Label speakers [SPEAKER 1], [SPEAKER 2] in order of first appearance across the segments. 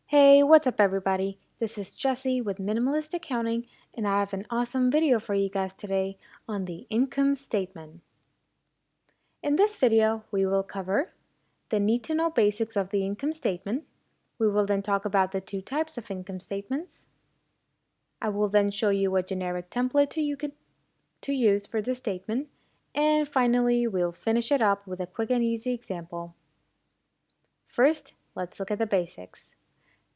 [SPEAKER 1] Hey, what's up everybody? This is Jessie with Minimalist Accounting and I have an awesome video for you guys today on the income statement. In this video, we will cover the need-to-know basics of the income statement. We will then talk about the two types of income statements. I will then show you a generic template to use for the statement. And finally, we'll finish it up with a quick and easy example. First, let's look at the basics.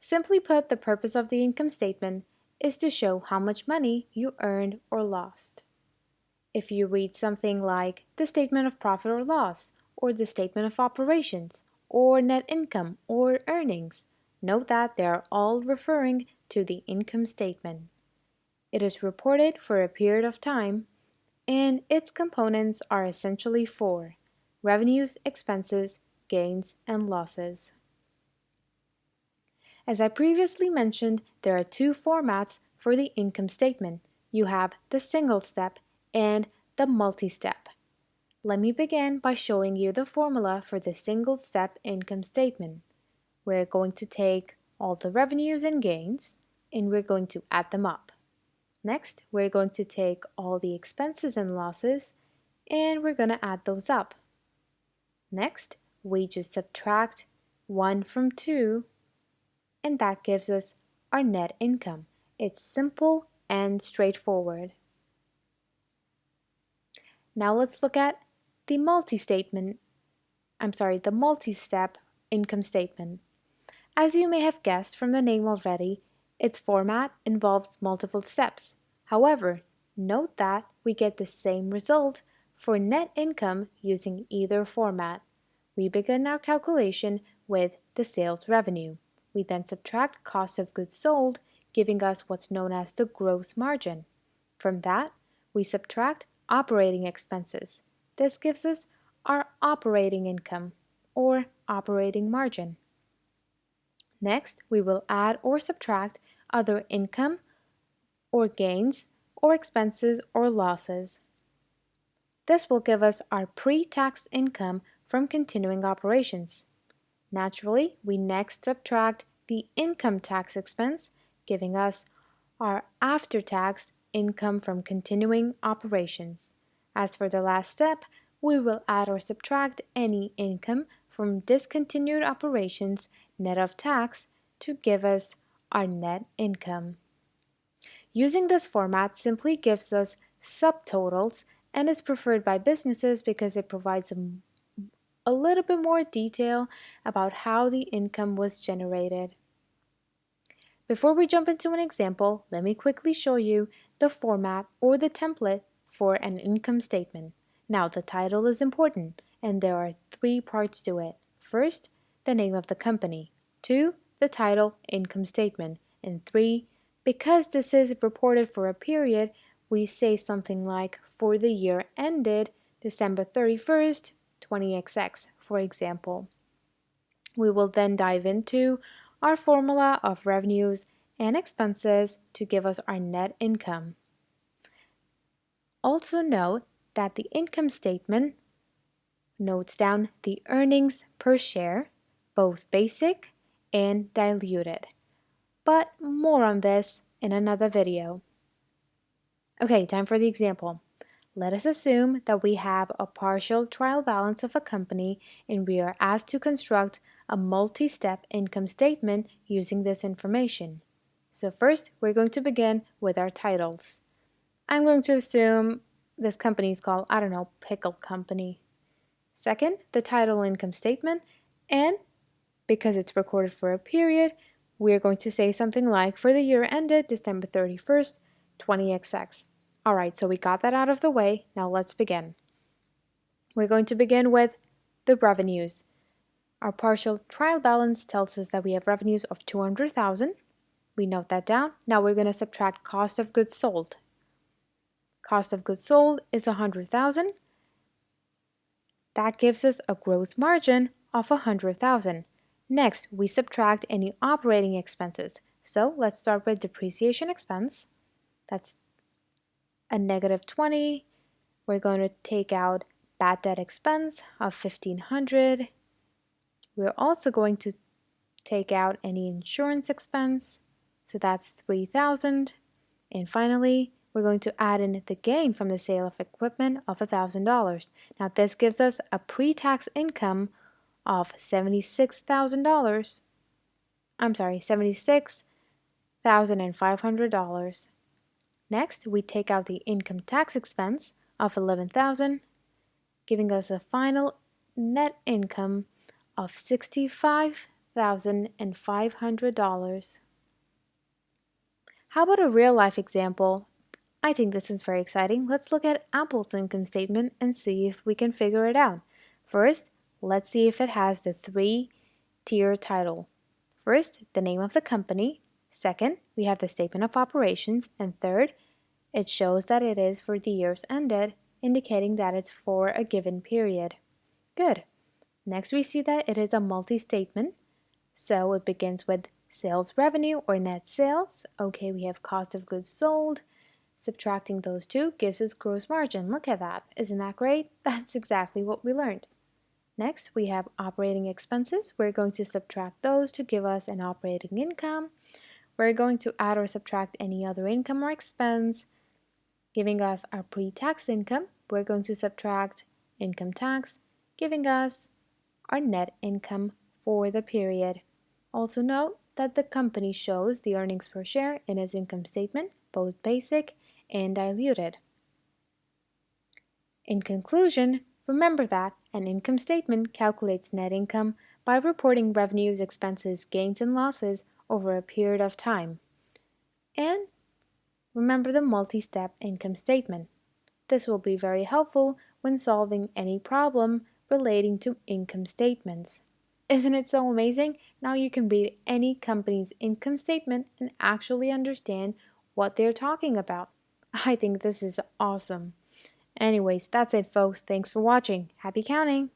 [SPEAKER 1] Simply put, the purpose of the income statement is to show how much money you earned or lost. If you read something like the statement of profit or loss, or the statement of operations, or net income or earnings, note that they are all referring to the income statement. It is reported for a period of time, and its components are essentially four: revenues, expenses, gains, and losses. As I previously mentioned, there are two formats for the income statement. You have the single step and the multi-step. Let me begin by showing you the formula for the single step income statement. We're going to take all the revenues and gains and we're going to add them up. Next, we're going to take all the expenses and losses and we're going to add those up. Next, we just subtract 1 from 2 and that gives us our net income. It's simple and straightforward. Now let's look at the multi-step income statement. As you may have guessed from the name already, its format involves multiple steps. However, note that we get the same result for net income using either format. We begin our calculation with the sales revenue. We then subtract cost of goods sold, giving us what's known as the gross margin. From that, we subtract operating expenses. This gives us our operating income or operating margin. Next, we will add or subtract other income or gains or expenses or losses. This will give us our pre-tax income from continuing operations. Naturally, we next subtract the income tax expense, giving us our after-tax income from continuing operations. As for the last step, we will add or subtract any income from discontinued operations net of tax to give us our net income. Using this format simply gives us subtotals and is preferred by businesses because it provides a little bit more detail about how the income was generated. Before we jump into an example, let me quickly show you the format or the template for an income statement. Now, the title is important, and there are three parts to it. First, the name of the company. 2, the title, income statement. And 3, because this is reported for a period, we say something like for the year ended December 31st, 20XX, for example. We will then dive into our formula of revenues and expenses to give us our net income. Also note that the income statement notes down the earnings per share, both basic and diluted. But more on this in another video. Okay, time for the example. Let us assume that we have a partial trial balance of a company and we are asked to construct a multi-step income statement using this information. So first, we're going to begin with our titles. I'm going to assume this company is called, Pickle Company. Second, the title income statement, and because it's recorded for a period, we're going to say something like for the year ended December 31st, 20XX. Alright, so we got that out of the way. Now let's begin. We're going to begin with the revenues. Our partial trial balance tells us that we have revenues of $200,000. We note that down. Now we're going to subtract cost of goods sold. Cost of goods sold is $100,000. That gives us a gross margin of $100,000. Next, we subtract any operating expenses. So let's start with depreciation expense. That's a negative 20. We're going to take out bad debt expense of $1,500. We're also going to take out any insurance expense, so that's $3,000. And finally, we're going to add in the gain from the sale of equipment of $1,000. Now this gives us a pre-tax income of $76,000. I'm sorry, $76,500. Next, we take out the income tax expense of $11,000, giving us a final net income of $65,500. How about a real life example? I think this is very exciting. Let's look at Apple's income statement and see if we can figure it out. First, let's see if it has the three-tier title. First, the name of the company. Second, we have the statement of operations. And third, it shows that it is for the years ended, indicating that it's for a given period. Good. Next, we see that it is a multi-statement. So it begins with sales revenue or net sales. Okay, we have cost of goods sold. Subtracting those two gives us gross margin. Look at that. Isn't that great? That's exactly what we learned. Next, we have operating expenses. We're going to subtract those to give us an operating income. We're going to add or subtract any other income or expense, giving us our pre-tax income. We're going to subtract income tax, giving us our net income for the period. Also note that the company shows the earnings per share in its income statement, both basic and diluted. In conclusion, remember that an income statement calculates net income by reporting revenues, expenses, gains, and losses over a period of time. And remember the multi-step income statement. This will be very helpful when solving any problem relating to income statements. Isn't it so amazing? Now you can read any company's income statement and actually understand what they're talking about. I think this is awesome. Anyways, that's it, folks. Thanks for watching. Happy counting!